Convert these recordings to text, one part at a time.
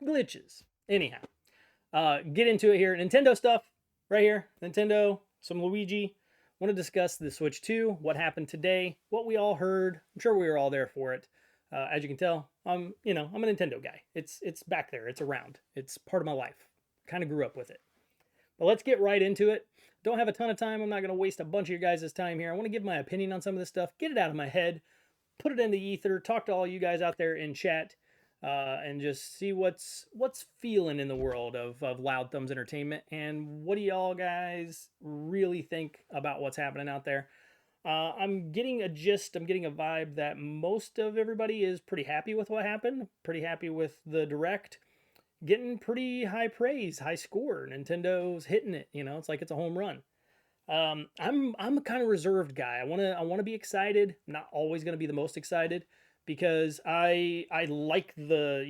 glitches. Anyhow, get into it here. Nintendo stuff right here. Nintendo, some Luigi. Want to discuss the Switch 2, what happened today, what we all heard. I'm sure we were all there for it. As you can tell, I'm a Nintendo guy. It's back there. It's around. It's part of my life. Kind of grew up with it. But let's get right into it. Don't have a ton of time. I'm not going to waste a bunch of your guys' time here. I want to give my opinion on some of this stuff, get it out of my head, put it in the ether, talk to all you guys out there in chat, and just see what's feeling in the world of Loud Thumbs Entertainment, and what do y'all guys really think about what's happening out there. I'm getting a gist, I'm getting a vibe that most of everybody is pretty happy with what happened, pretty happy with the direct, getting pretty high praise, high score. Nintendo's hitting it, it's like it's a home run. I'm a kind of reserved guy. I wanna be excited. I'm not always gonna be the most excited because I like the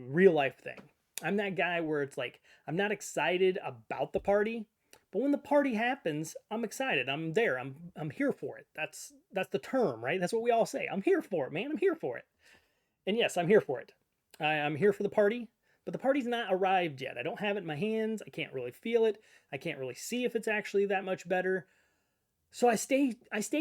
real life thing. I'm that guy where it's like I'm not excited about the party, but when the party happens, I'm excited. I'm there. I'm here for it. That's the term, right? That's what we all say. I'm here for it, man. I'm here for it. And yes, I'm here for it. I'm here for the party, but the party's not arrived yet. I don't have it in my hands. I can't really feel it. I can't really see if it's actually that much better. So I stay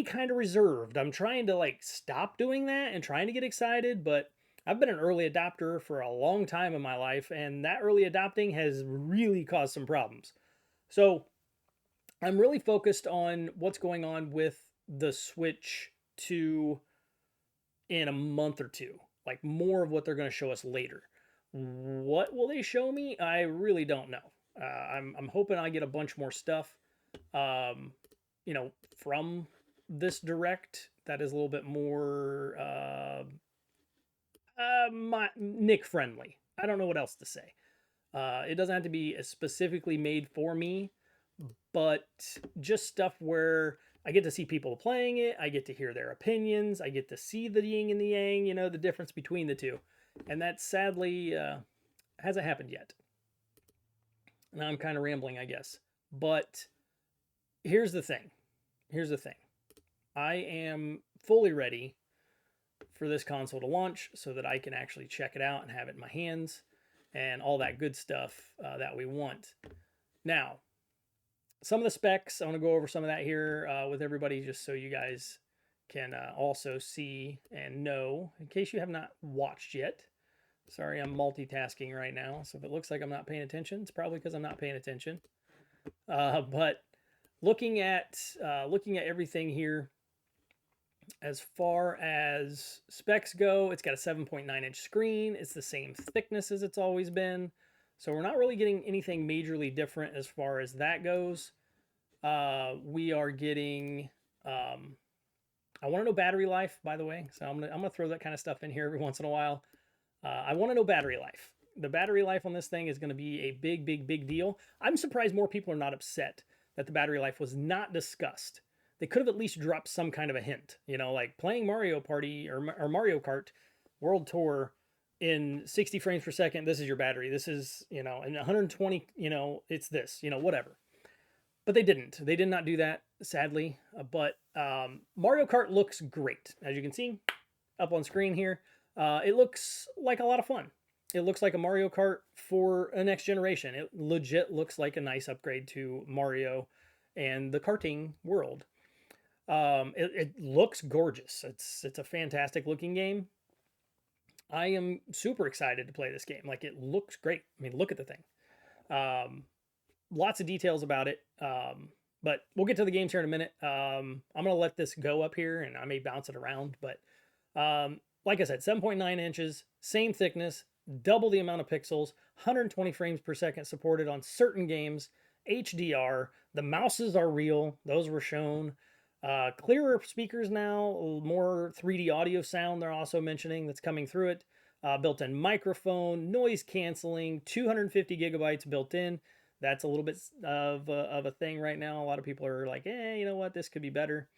kind of reserved. I'm trying to like stop doing that and trying to get excited, but I've been an early adopter for a long time in my life, and that early adopting has really caused some problems. So I'm really focused on what's going on with the Switch 2 in a month or two, like more of what they're going to show us later. What will they show me? I really don't know. I'm hoping I get a bunch more stuff, um, from this direct that is a little bit more Nick friendly. I don't know what else to say. It doesn't have to be specifically made for me, but just stuff where I get to see people playing it, I get to hear their opinions, I get to see the yin and the yang, the difference between the two. And that sadly hasn't happened yet. Now I'm kind of rambling, I guess. But here's the thing. Here's the thing. I am fully ready for this console to launch so that I can actually check it out and have it in my hands and all that good stuff that we want. Now, some of the specs, I want to go over some of that here with everybody just so you guys can also see and know in case you have not watched yet. Sorry, I'm multitasking right now, so if it looks like I'm not paying attention, it's probably because I'm not paying attention. But looking at everything here, as far as specs go, it's got a 7.9-inch screen. It's the same thickness as it's always been. So we're not really getting anything majorly different as far as that goes. We are getting... I want to know battery life, by the way. So I'm gonna throw that kind of stuff in here every once in a while. I want to know battery life. The battery life on this thing is going to be a big, big, big deal. I'm surprised more people are not upset that the battery life was not discussed. They could have at least dropped some kind of a hint, like playing Mario Party or Mario Kart World Tour in 60 frames per second. This is your battery. This is, in 120, it's this, whatever. But they didn't. They did not do that, sadly. But Mario Kart looks great. As you can see up on screen here, it looks like a lot of fun. It looks like a Mario Kart for a next generation. It legit looks like a nice upgrade to Mario and the karting world. It looks gorgeous. It's a fantastic looking game. I am super excited to play this game. Like, it looks great. I mean, look at the thing. Lots of details about it. But we'll get to the games here in a minute. I'm going to let this go up here, and I may bounce it around. But like I said, 7.9 inches, same thickness, double the amount of pixels, 120 frames per second supported on certain games, HDR. The mouses are real. Those were shown. Clearer speakers now, more 3D audio sound they're also mentioning that's coming through it. Built-in microphone, noise canceling, 250 gigabytes built in. That's a little bit of a thing right now. A lot of people are like, you know what, this could be better.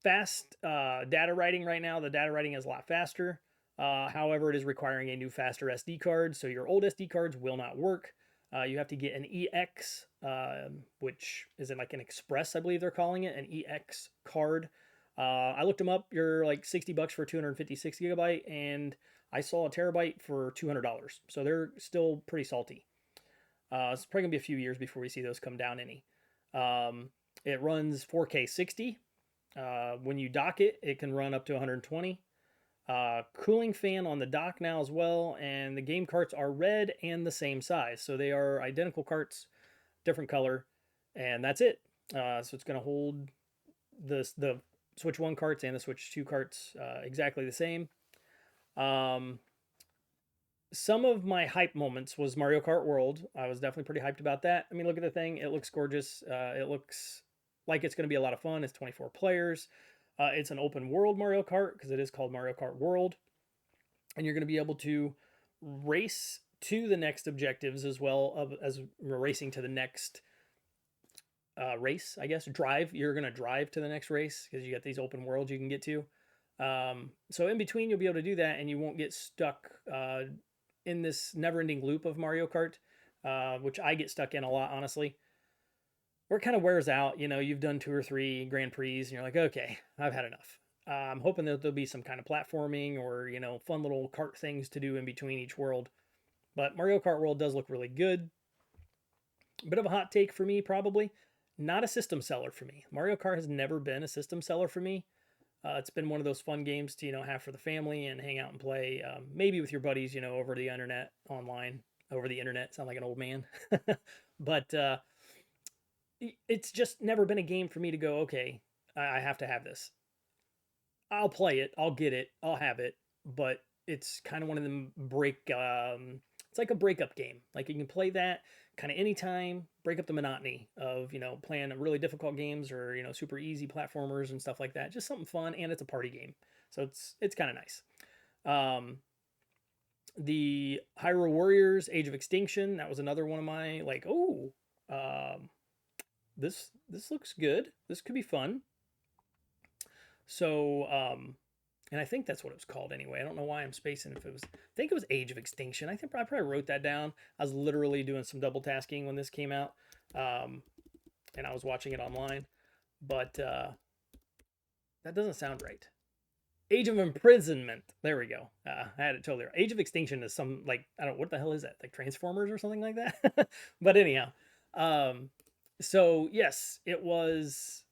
Fast data writing right now. The data writing is a lot faster. However, it is requiring a new faster SD card, so your old SD cards will not work. You have to get an EX, which is like an Express, I believe they're calling it, an EX card. I looked them up. You're like $60 for 256 gigabyte, and I saw a terabyte for $200, so they're still pretty salty. It's probably gonna be a few years before we see those come down any. Um, it runs 4K 60. When you dock it, it can run up to 120. Cooling fan on the dock now as well, and the game carts are red and the same size, so they are identical carts, different color, and that's it. So it's going to hold the Switch 1 carts and the Switch 2 carts exactly the same. Um, some of my hype moments was Mario Kart World. I was definitely pretty hyped about that. I mean, look at the thing; it looks gorgeous. It looks like it's going to be a lot of fun. It's 24 players. It's an open world Mario Kart because it is called Mario Kart World, and you're going to be able to race to the next objectives as well as racing to the next race. I guess drive. You're going to drive to the next race because you got these open worlds you can get to. So in between, you'll be able to do that, and you won't get stuck in this never-ending loop of Mario Kart, which I get stuck in a lot, honestly. Where it kind of wears out. You know, you've done 2 or 3 Grand Prix, and you're like, okay, I've had enough. I'm hoping that there'll be some kind of platforming or, you know, fun little kart things to do in between each world. But Mario Kart World does look really good. A bit of a hot take for me, probably. Not a system seller for me. Mario Kart has never been a system seller for me. It's been one of those fun games to, you know, have for the family and hang out and play, maybe with your buddies, you know, over the internet, online, over the internet. Sound like an old man. But it's just never been a game for me to go, okay, I have to have this. I'll play it, I'll get it, I'll have it, but it's kind of one of them it's like a breakup game. Like you can play that kind of anytime, break up the monotony of, you know, playing really difficult games or, you know, super easy platformers and stuff like that. Just something fun, and it's a party game. So it's kind of nice. Um, the Hyrule Warriors Age of Extinction, that was another one of my like, oh, um, this looks good. This could be fun. So, and I think that's what it was called anyway. I don't know why I'm spacing if it was. I think it was Age of Extinction. I think I probably wrote that down. I was literally doing some double tasking when this came out, um, and I was watching it online. But that doesn't sound right. Age of Imprisonment. There we go. I had it totally right. Age of Extinction is some like I don't what the hell is that? Like Transformers or something like that. But anyhow, um, so yes, it was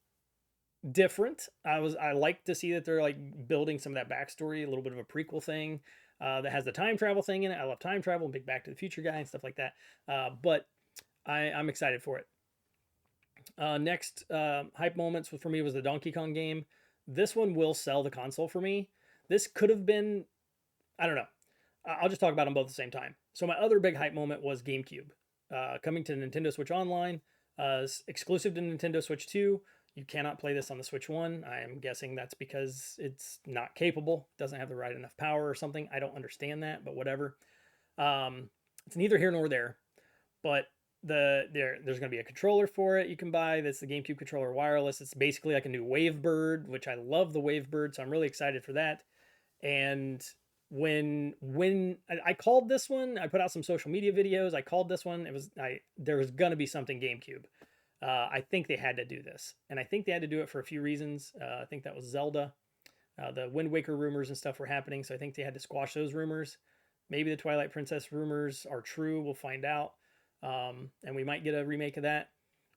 different. I like to see that they're like building some of that backstory, a little bit of a prequel thing that has the time travel thing in it. I love time travel, big Back to the Future guy and stuff like that. But I'm excited for it. Next hype moments for me was the Donkey Kong game. This one will sell the console for me. This could have been, I don't know. I'll just talk about them both at the same time. So my other big hype moment was GameCube coming to Nintendo Switch Online, exclusive to Nintendo Switch 2. You cannot play this on the Switch 1. I am guessing that's because it's not capable, doesn't have the right enough power or something. I don't understand that, but whatever. It's neither here nor there. But there's going to be a controller for it you can buy. That's the GameCube controller wireless. It's basically like a new Wavebird, which I love the Wavebird, so I'm really excited for that. And when I called this one, I put out some social media videos. I called this one. There was going to be something GameCube. I think they had to do this, and I think they had to do it for a few reasons. I think that was Zelda. The Wind Waker rumors and stuff were happening, so I think they had to squash those rumors. Maybe the Twilight Princess rumors are true. We'll find out, and we might get a remake of that.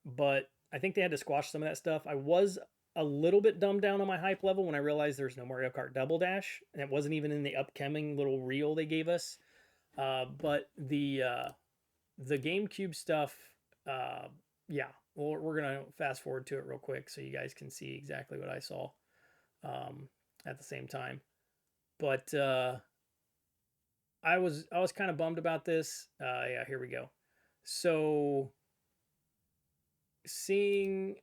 But I think they had to squash some of that stuff. I was a little bit dumbed down on my hype level when I realized there's no Mario Kart Double Dash, and it wasn't even in the upcoming little reel they gave us. But the GameCube stuff, yeah, well, we're gonna fast forward to it real quick so you guys can see exactly what I saw at the same time. But I was kind of bummed about this. Yeah, here we go. So seeing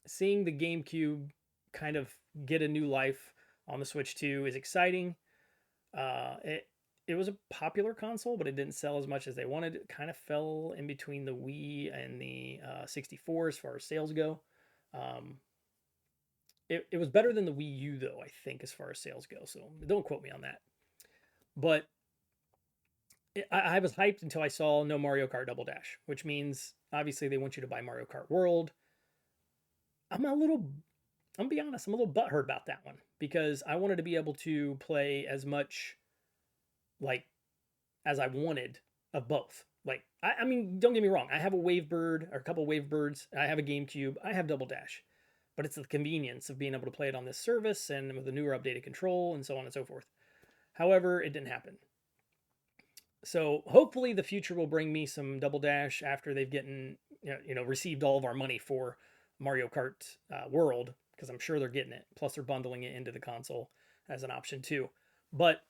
seeing the GameCube kind of get a new life on the Switch 2 is exciting. It was a popular console, but it didn't sell as much as they wanted. It kind of fell in between the Wii and the 64 as far as sales go. Um, it was better than the Wii U, though, I think, as far as sales go. So don't quote me on that. But I was hyped until I saw no Mario Kart Double Dash, which means obviously they want you to buy Mario Kart World. I'm gonna be honest, I'm a little butthurt about that one because I wanted to be able to play as much like as I wanted of both. Like, I mean, don't get me wrong. I have a Wavebird or a couple Wavebirds. I have a GameCube. I have Double Dash, but it's the convenience of being able to play it on this service and with the newer updated control and so on and so forth. However, it didn't happen. So hopefully the future will bring me some Double Dash after they've gotten received all of our money for Mario Kart World, because I'm sure they're getting it. Plus they're bundling it into the console as an option too. But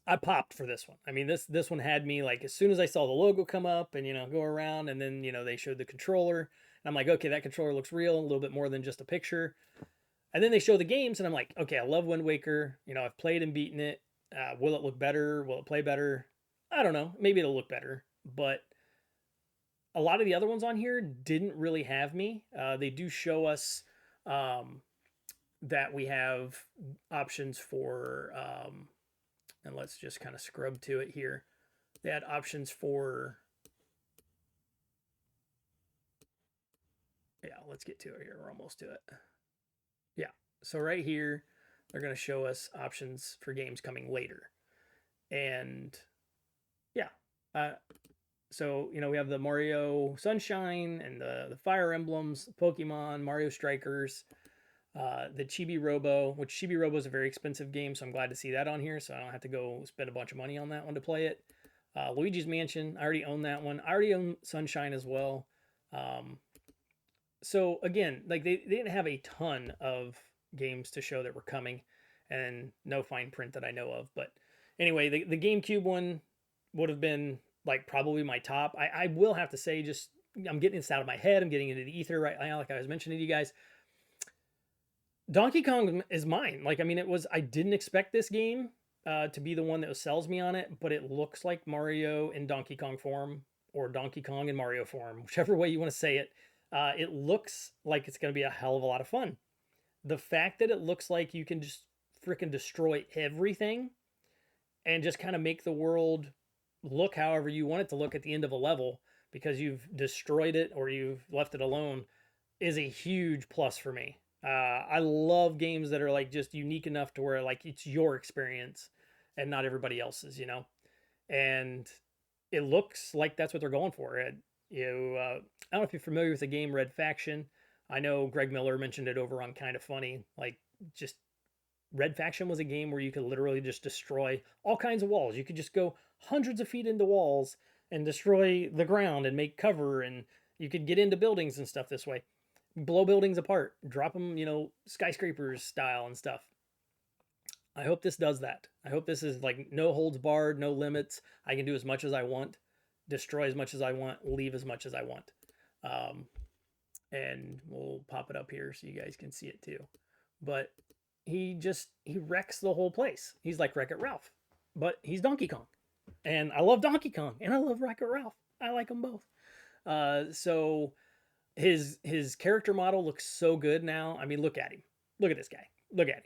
I popped for this one. I mean, this one had me like as soon as I saw the logo come up and go around, and then they showed the controller, and I'm like, okay, that controller looks real, a little bit more than just a picture. And then they show the games, and I'm like, okay, I love Wind Waker. I've played and beaten it. Will it look better? Will it play better? I don't know. Maybe it'll look better, but a lot of the other ones on here didn't really have me. They do show us that we have options for, and let's just kind of scrub to it here. They had options for, yeah, let's get to it here. We're almost to it. Yeah, so right here, they're going to show us options for games coming later. And yeah, so we have the Mario Sunshine and the Fire Emblems, Pokemon, Mario Strikers, the Chibi Robo, which Chibi Robo is a very expensive game, so I'm glad to see that on here, so I don't have to go spend a bunch of money on that one to play it. Luigi's Mansion, I already own that one. I already own Sunshine as well. So again, like they didn't have a ton of games to show that were coming, and no fine print that I know of. But anyway, the GameCube one would have been like probably my top. I will have to say, just I'm getting this out of my head. I'm getting into the ether right now, like I was mentioning to you guys. Donkey Kong is mine. Like, I mean, I didn't expect this game to be the one that sells me on it, but it looks like Mario in Donkey Kong form, or Donkey Kong in Mario form, whichever way you want to say it. It looks like it's going to be a hell of a lot of fun. The fact that it looks like you can just freaking destroy everything and just kind of make the world look however you want it to look at the end of a level because you've destroyed it or you've left it alone is a huge plus for me. I love games that are like just unique enough to where like it's your experience and not everybody else's, and it looks like that's what they're going for. I don't know if you're familiar with the game Red Faction. I know Greg Miller mentioned it over on Kind of Funny. Like, just Red Faction was a game where you could literally just destroy all kinds of walls. You could just go hundreds of feet into walls and destroy the ground and make cover, and you could get into buildings and stuff this way. Blow buildings apart, drop them, skyscrapers style and stuff. I hope this does that. I hope this is like no holds barred, no limits. I can do as much as I want, destroy as much as I want, leave as much as I want. And we'll pop it up here so you guys can see it too. But he wrecks the whole place. He's like Wreck-It Ralph, but he's Donkey Kong. And I love Donkey Kong and I love Wreck-It Ralph. I like them both. So his character model looks so good now. I mean, look at him. Look at this guy. Look at him.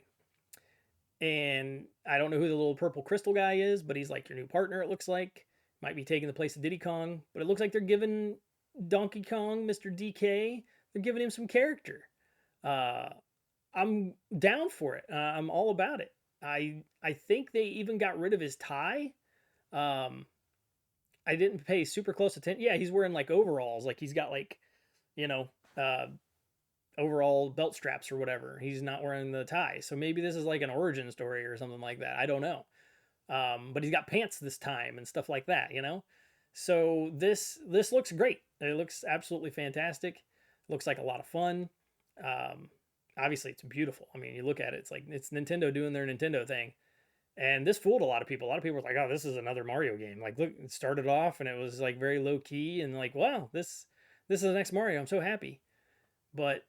And I don't know who the little purple crystal guy is, but he's like your new partner, it looks like. Might be taking the place of Diddy Kong. But it looks like they're giving Donkey Kong, Mr. DK, they're giving him some character. I'm down for it. I'm all about it. I think they even got rid of his tie. I didn't pay super close attention. Yeah, he's wearing like overalls. Like he's got like, overall belt straps or whatever. He's not wearing the tie. So maybe this is like an origin story or something like that. I don't know. But he's got pants this time and stuff like that, So this looks great. It looks absolutely fantastic. Looks like a lot of fun. Obviously, it's beautiful. I mean, you look at it, it's like it's Nintendo doing their Nintendo thing. And this fooled a lot of people. A lot of people were like, "Oh, this is another Mario game." Like, look, it started off and it was like very low key and like, "Wow, this is the next Mario. I'm so happy." But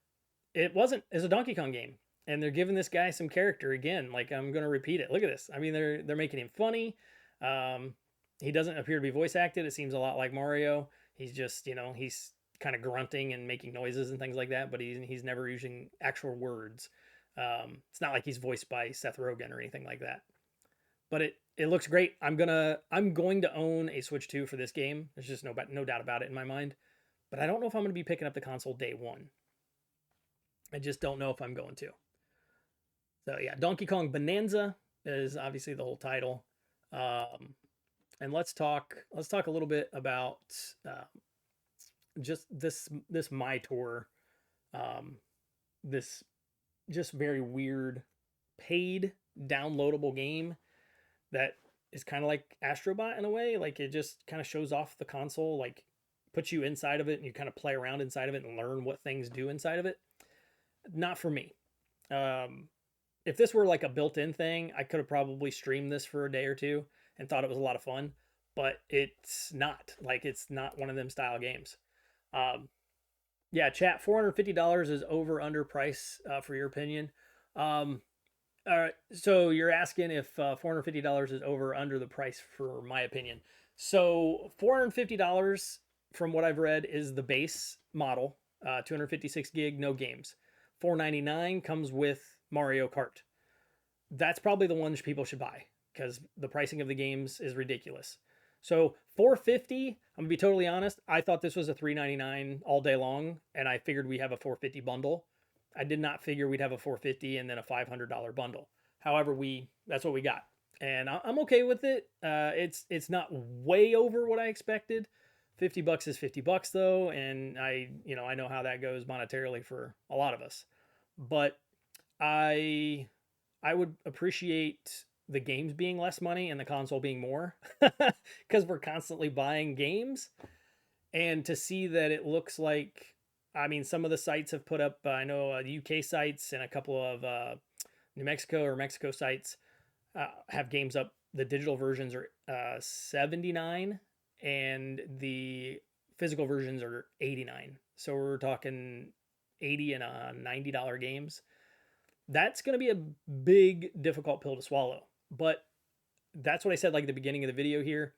it wasn't. It's a Donkey Kong game, and they're giving this guy some character again. Like, I'm gonna repeat it. Look at this. I mean, they're making him funny. He doesn't appear to be voice acted. It seems a lot like Mario. He's just, he's kind of grunting and making noises and things like that, but he's never using actual words. It's not like he's voiced by Seth Rogen or anything like that. But it looks great. I'm going to own a Switch 2 for this game. There's just no doubt about it in my mind. But I don't know if I'm going to be picking up the console day one. I just don't know if I'm going to. So yeah, Donkey Kong Bonanza is obviously the whole title. Um, and let's talk a little bit about uh, just this My Tour, um, this just very weird paid downloadable game that is kind of like Astrobot in a way. Like it just kind of shows off the console, like puts you inside of it and you kind of play around inside of it and learn what things do inside of it. Not for me. Um, if this were like a built-in thing, I could have probably streamed this for a day or two and thought it was a lot of fun, but it's not. Like it's not one of them style games. Um, yeah, chat. $450 is over under price for your opinion. Um, all right. So you're asking if $450 is over or under the price for my opinion. So $450, from what I've read, is the base model. 256 gig, no games. 499 comes with Mario Kart. That's probably the ones people should buy because the pricing of the games is ridiculous. So 450, I'm gonna be totally honest. I thought this was a 399 all day long, and I figured we have a 450 bundle. I did not figure we'd have a 450 and then a $500 bundle. However, we that's what we got, and I'm okay with it. It's not way over what I expected. $50 is $50 though, and I know how that goes monetarily for a lot of us, but I I would appreciate the games being less money and the console being more because we're constantly buying games. And to see that it looks like, I mean, some of the sites have put up, I know UK sites and a couple of New Mexico or Mexico sites have games up. The digital versions are 79 and the physical versions are 89. So we're talking 80 and $90 games. That's going to be a big, difficult pill to swallow. But that's what I said, like at the beginning of the video here.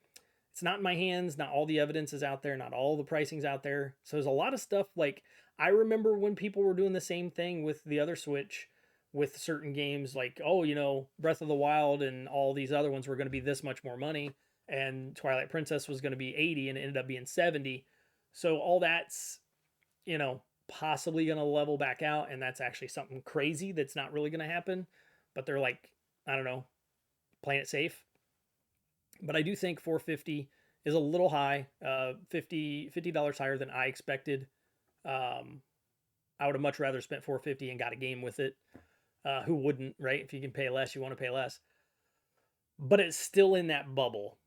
It's not in my hands. Not all the evidence is out there. Not all the pricing's out there. So there's a lot of stuff. Like I remember when people were doing the same thing with the other Switch with certain games like, oh, Breath of the Wild and all these other ones were going to be this much more money. And Twilight Princess was going to be 80 and it ended up being 70. So all that's, you know, possibly going to level back out. And that's actually something crazy that's not really going to happen. But they're like, I don't know, playing it safe. But I do think 450 is a little high, $50 higher than I expected. Um, I would have much rather spent 450 and got a game with it. Who wouldn't, right? If you can pay less, you want to pay less. But it's still in that bubble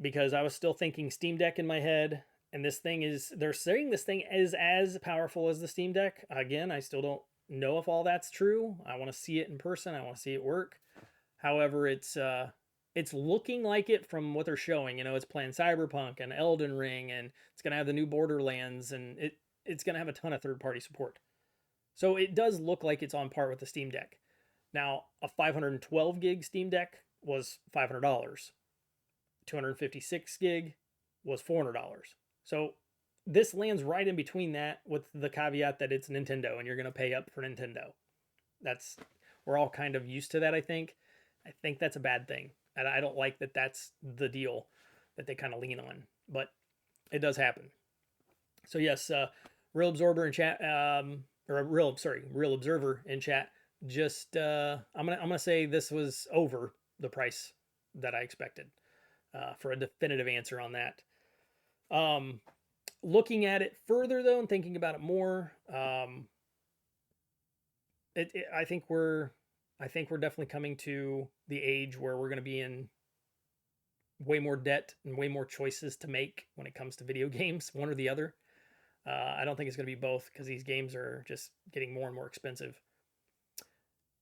because I was still thinking Steam Deck in my head, and they're saying this thing is as powerful as the Steam Deck. Again, I still don't know if all that's true. I want to see it in person. I want to see it work. However, it's looking like it from what they're showing. It's playing Cyberpunk and Elden Ring, and it's gonna have the new Borderlands, and it's gonna have a ton of third party support. So it does look like it's on par with the Steam Deck. Now, a 512 gig Steam Deck was $500. 256 gig was $400. So this lands right in between that with the caveat that it's Nintendo and you're going to pay up for Nintendo. That's We're all kind of used to that, I think. I think that's a bad thing. And I don't like that that's the deal that they kind of lean on, but it does happen. So yes, Real Absorber in chat, Real Observer in chat. Just I'm gonna say this was over the price that I expected for a definitive answer on that. Um, Looking at it further though and thinking about it more, I think we're definitely coming to the age where we're going to be in way more debt and way more choices to make when it comes to video games, one or the other. I don't think it's going to be both because these games are just getting more and more expensive.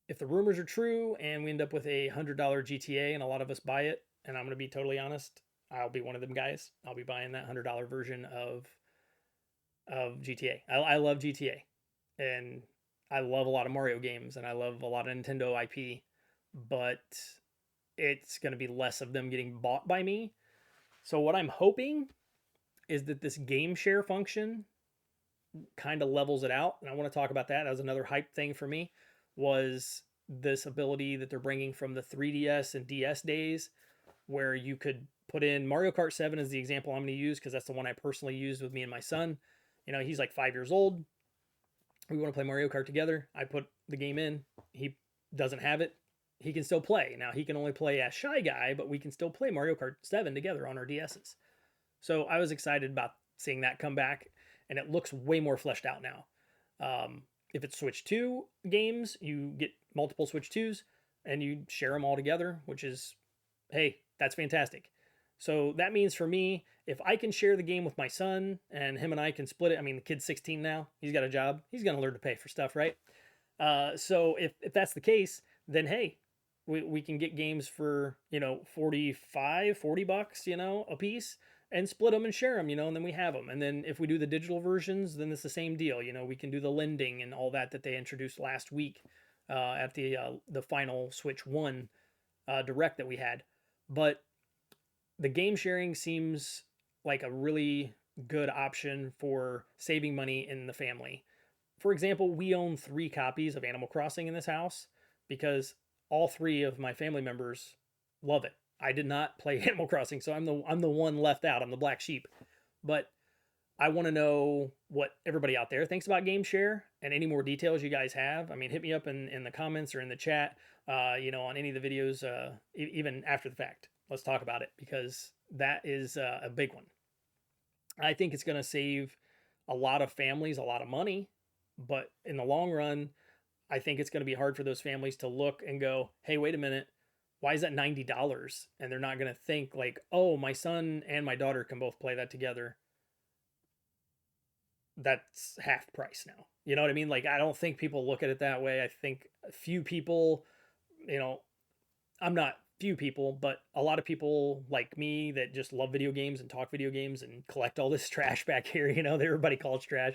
If the rumors are true and we end up with a $100 GTA and a lot of us buy it, and I'm going to be totally honest, I'll be one of them guys. I'll be buying that $100 version of GTA. I love GTA, and I love a lot of Mario games, and I love a lot of Nintendo IP, but it's going to be less of them getting bought by me. So what I'm hoping is that this game share function kind of levels it out, and I want to talk about that. That was another hype thing for me, was this ability that they're bringing from the 3DS and DS days, where you could put in Mario Kart 7 as the example I'm going to use because that's the one I personally used with me and my son. He's like 5 years old. We want to play Mario Kart together. I put the game in. He doesn't have it. he can still play. Now he can only play as Shy Guy, but we can still play Mario Kart 7 together on our DSs. So I was excited about seeing that come back, and it looks way more fleshed out now. If it's Switch 2 games, you get multiple Switch 2s and you share them all together, which is, hey, that's fantastic. So that means for me, if I can share the game with my son and him and I can split it, I mean, the kid's 16 now, he's got a job, he's going to learn to pay for stuff, right? So if that's the case, then hey, we can get games for, 45, 40 bucks, a piece and split them and share them, and then we have them. And then if we do the digital versions, then it's the same deal. We can do the lending and all that they introduced last week at the final Switch 1 direct that we had. But the game sharing seems like a really good option for saving money in the family. For example, we own 3 copies of Animal Crossing in this house because all 3 of my family members love it. I did not play Animal Crossing, so I'm the one left out. I'm the black sheep. But I want to know what everybody out there thinks about Game Share and any more details you guys have. I mean, hit me up in the comments or in the chat, on any of the videos, even after the fact. Let's talk about it because that is a big one. I think it's going to save a lot of families a lot of money, but in the long run, I think it's going to be hard for those families to look and go, hey, wait a minute, why is that $90? And they're not going to think like, oh, my son and my daughter can both play that together. That's half price now. You know what I mean? Like, I don't think people look at it that way. I think a few people, I'm not few people, but a lot of people like me that just love video games and talk video games and collect all this trash back here, that everybody calls trash.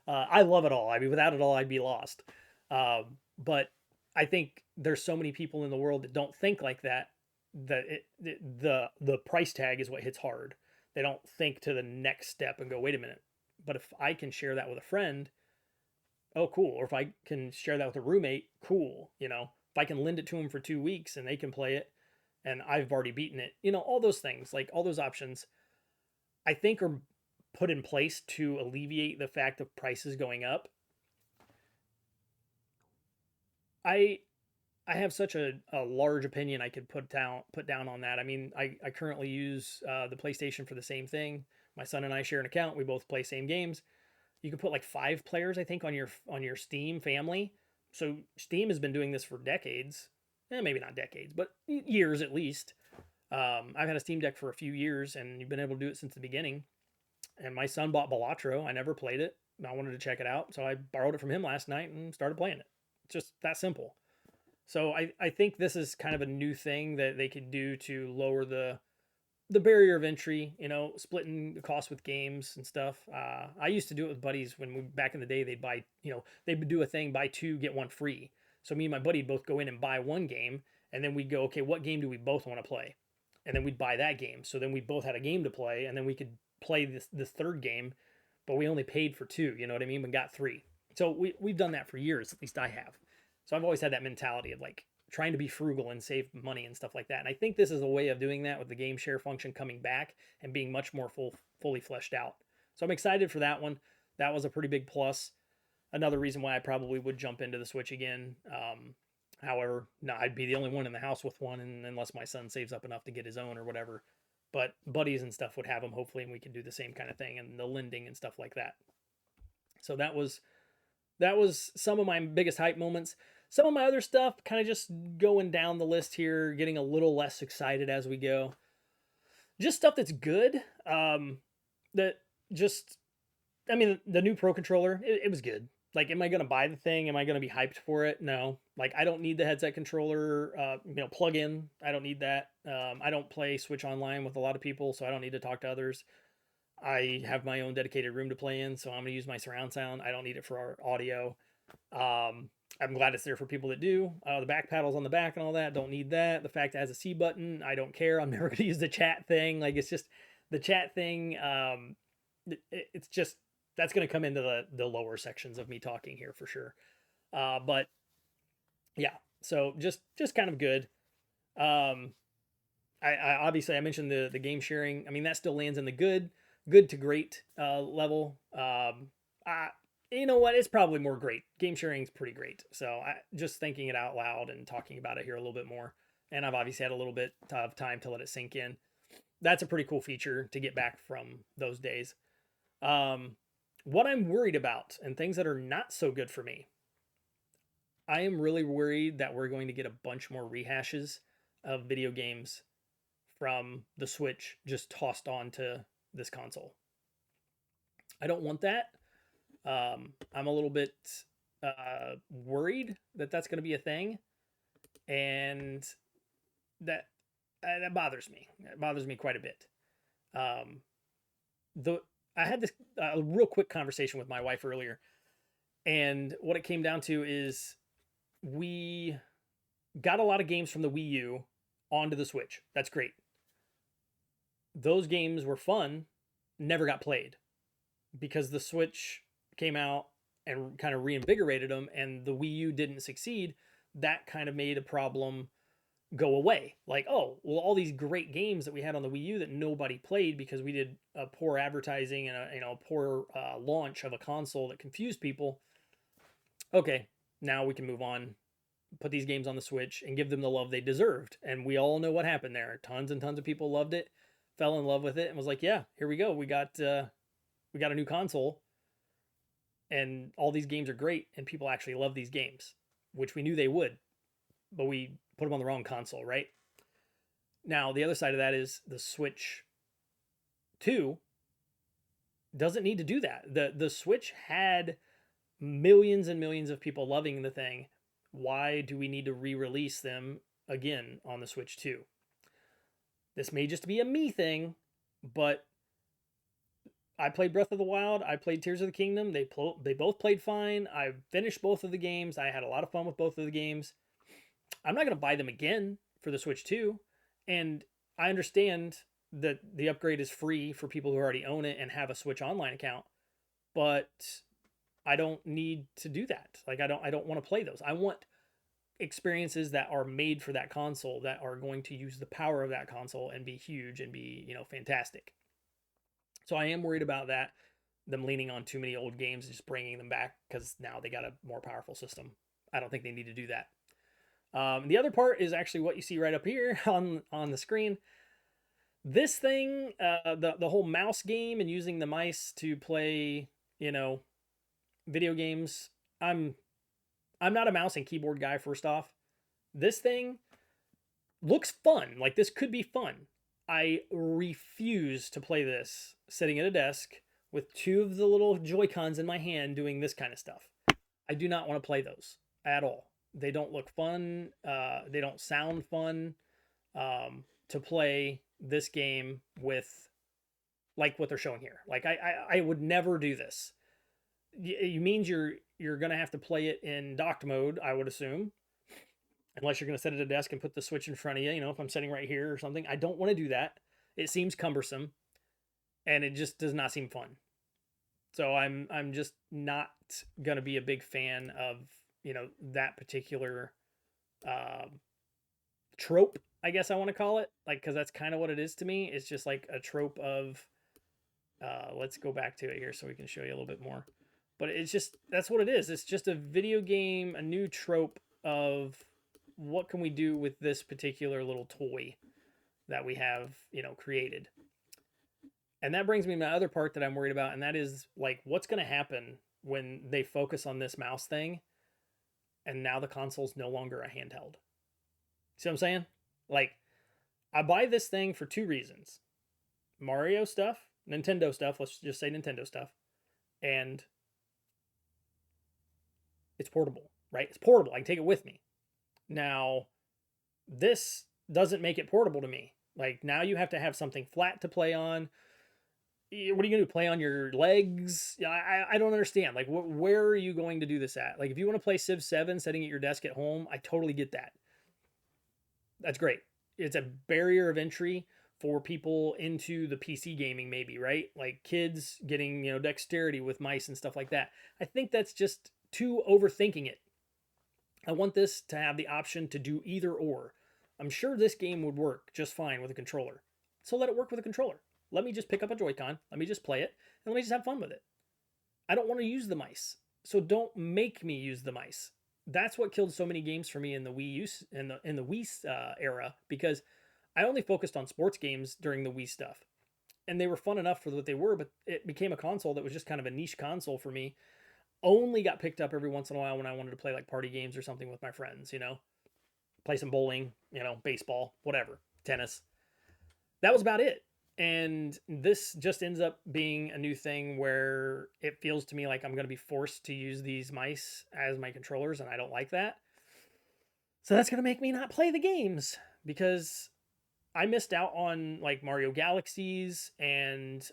I love it all. I mean, without it all, I'd be lost. But I think there's so many people in the world that don't think like that, the price tag is what hits hard. They don't think to the next step and go, wait a minute. But if I can share that with a friend, oh, cool. Or if I can share that with a roommate, cool. If I can lend it to them for 2 weeks and they can play it and I've already beaten it, all those things, like all those options, I think are put in place to alleviate the fact of prices going up. I have such a large opinion I could put down on that. I mean, I currently use the PlayStation for the same thing. My son and I share an account. We both play same games. You can put like 5 players, I think, on your Steam family. So Steam has been doing this for decades. Maybe not decades, but years at least. I've had a Steam Deck for a few years, and you've been able to do it since the beginning. And my son bought Balatro. I never played it. I wanted to check it out, so I borrowed it from him last night and started playing it. It's just that simple. So I think this is kind of a new thing that they could do to lower the barrier of entry, splitting the cost with games and stuff. I used to do it with buddies when back in the day, they'd buy, they would do a thing, buy 2, get 1 free. So me and my buddy both go in and buy 1 game, and then we'd go, okay, what game do we both want to play? And then we'd buy that game. So then we both had a game to play, and then we could play this third game, but we only paid for 2, you know what I mean? We got 3. So we've done that for years, at least I have. So I've always had that mentality of like trying to be frugal and save money and stuff like that. And I think this is a way of doing that with the game share function coming back and being much more fully fleshed out. So I'm excited for that one. That was a pretty big plus. Another reason why I probably would jump into the Switch again. However, no, I'd be the only one in the house with one, and unless my son saves up enough to get his own or whatever. But buddies and stuff would have them hopefully, and we could do the same kind of thing and the lending and stuff like that. So that was some of my biggest hype moments. Some of my other stuff kind of just going down the list here, getting a little less excited as we go. Just stuff that's good. That just, I mean, the new Pro controller, it was good. Like, am I going to buy the thing? Am I going to be hyped for it? No. Like, I don't need the headset controller, plug in. I don't need that. I don't play Switch Online with a lot of people, so I don't need to talk to others. I have my own dedicated room to play in, so I'm going to use my surround sound. I don't need it for our audio. I'm glad it's there for people that do. The back paddles on the back and all that, don't need that. The fact it has a C button, I don't care. I'm never going to use the chat thing. Like, it's just the chat thing. It's just, that's going to come into the lower sections of me talking here for sure. But yeah, so just kind of good. I obviously I mentioned the game sharing. I mean, that still lands in the good to great level. You know what? It's probably more great. Game sharing is pretty great. So just thinking it out loud and talking about it here a little bit more. And I've obviously had a little bit of time to let it sink in. That's a pretty cool feature to get back from those days. Um, what I'm worried about and things that are not so good for me, I am really worried that we're going to get a bunch more rehashes of video games from the Switch just tossed onto this console. I don't want that. I'm a little bit worried that that's going to be a thing, and that that bothers me. It bothers me quite a bit. Um, the I had this real quick conversation with my wife earlier, and what it came down to is we got a lot of games from the Wii U onto the Switch. That's great. Those games were fun, never got played because the Switch came out and kind of reinvigorated them, and the Wii U didn't succeed. That kind of made a problem go away. Like, oh, well, all these great games that we had on the Wii U that nobody played because we did a poor advertising and a poor launch of a console that confused people. Okay, now we can move on, put these games on the Switch and give them the love they deserved. And we all know what happened there. Tons and tons of people loved it, fell in love with it, and was like, yeah, here we go. We got a new console, and all these games are great, and people actually love these games, which we knew they would, but we put them on the wrong console, right? Now, the other side of that is the Switch 2 doesn't need to do that. The Switch had millions and millions of people loving the thing. Why do we need to re-release them again on the Switch 2? This may just be a me thing, but I played Breath of the Wild. I played Tears of the Kingdom. They both played fine. I finished both of the games. I had a lot of fun with both of the games. I'm not going to buy them again for the Switch 2. And I understand that the upgrade is free for people who already own it and have a Switch Online account, but I don't need to do that. Like, I don't want to play those. I want experiences that are made for that console, that are going to use the power of that console and be huge and be, fantastic. So I am worried about that, them leaning on too many old games, just bringing them back because now they got a more powerful system. I don't think they need to do that. The other part is actually what you see right up here on the screen. This thing, the whole mouse game and using the mice to play, video games. I'm not a mouse and keyboard guy. First off, this thing looks fun. Like, this could be fun. I refuse to play this sitting at a desk with two of the little Joy-Cons in my hand doing this kind of stuff. I do not want to play those at all. They don't look fun. They don't sound fun to play this game with, like what they're showing here. Like, I would never do this. It means you're going to have to play it in docked mode, I would assume. Unless you're going to sit at a desk and put the Switch in front of you, if I'm sitting right here or something. I don't want to do that. It seems cumbersome, and it just does not seem fun. So I'm just not going to be a big fan of, that particular trope, I guess I want to call it. Like, because that's kind of what it is to me. It's just like a trope of, let's go back to it here so we can show you a little bit more. But it's just, that's what it is. It's just a video game, a new trope of what can we do with this particular little toy that we have, created. And that brings me to my other part that I'm worried about, and that is, like, what's going to happen when they focus on this mouse thing and now the console's no longer a handheld. See what I'm saying? Like, I buy this thing for two reasons. Mario stuff, Nintendo stuff, let's just say Nintendo stuff, and it's portable, right? It's portable. I can take it with me. Now, this doesn't make it portable to me. Like, now you have to have something flat to play on. What are you going to do? Play on your legs? I don't understand. Like, where are you going to do this at? Like, if you want to play Civ 7 sitting at your desk at home, I totally get that. That's great. It's a barrier of entry for people into the PC gaming, maybe, right? Like kids getting, dexterity with mice and stuff like that. I think that's just too overthinking it. I want this to have the option to do either or. I'm sure this game would work just fine with a controller. So let it work with a controller. Let me just pick up a Joy-Con. Let me just play it. And let me just have fun with it. I don't want to use the mice. So don't make me use the mice. That's what killed so many games for me in the Wii use in the Wii era, because I only focused on sports games during the Wii stuff, and they were fun enough for what they were. But it became a console that was just kind of a niche console for me. Only got picked up every once in a while when I wanted to play like party games or something with my friends. Play some bowling, baseball, whatever, tennis. That was about it. And this just ends up being a new thing where it feels to me like I'm going to be forced to use these mice as my controllers, and I don't like that. So that's going to make me not play the games, because I missed out on like Mario Galaxies and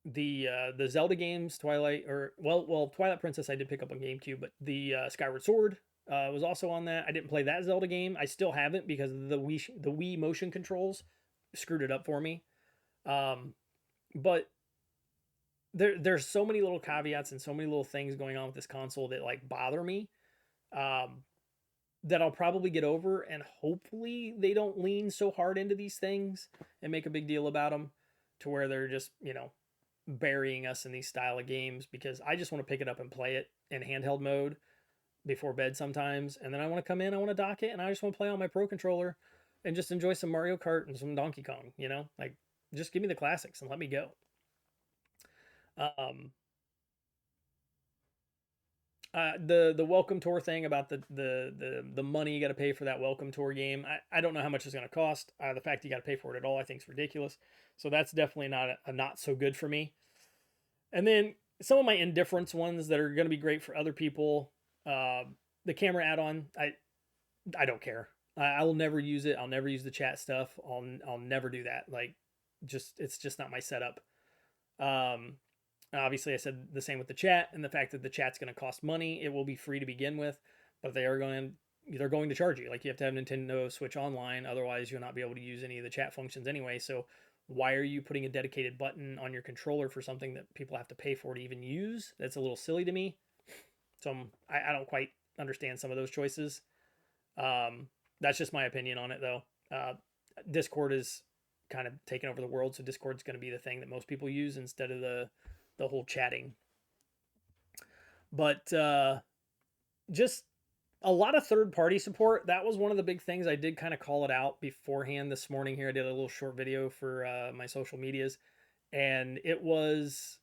the Zelda games, Twilight, or Twilight Princess I did pick up on GameCube, but the Skyward Sword was also on that. I didn't play that Zelda game. I still haven't, because the Wii motion controls screwed it up for me. Um, but there's so many little caveats and so many little things going on with this console that like bother me. Um, that I'll probably get over, and hopefully they don't lean so hard into these things and make a big deal about them to where they're just, burying us in these style of games, because I just want to pick it up and play it in handheld mode before bed sometimes, and then I want to come in, I want to dock it, and I just want to play on my Pro controller and just enjoy some Mario Kart and some Donkey Kong, like just give me the classics and let me go. Um, the welcome tour thing about the money you got to pay for that welcome tour game. I don't know how much it's going to cost. The fact you got to pay for it at all, I think is ridiculous. So that's definitely not a not so good for me. And then some of my indifference ones that are going to be great for other people. Uh, the camera add-on, I don't care. I will never use it. I'll never use the chat stuff. I'll never do that. Like, it's just not my setup. Um, Obviously, I said the same with the chat, and the fact that the chat's going to cost money. It will be free to begin with, but they're going to charge you. Like, you have to have Nintendo Switch Online, otherwise you'll not be able to use any of the chat functions anyway. So why are you putting a dedicated button on your controller for something that people have to pay for to even use? That's a little silly to me. So I don't quite understand some of those choices. Um, that's just my opinion on it, though. Discord is kind of taken over the world, so Discord's going to be the thing that most people use instead of the whole chatting. But just a lot of third party support. That was one of the big things. I did kind of call it out beforehand this morning here. I did a little short video for my social medias, and it was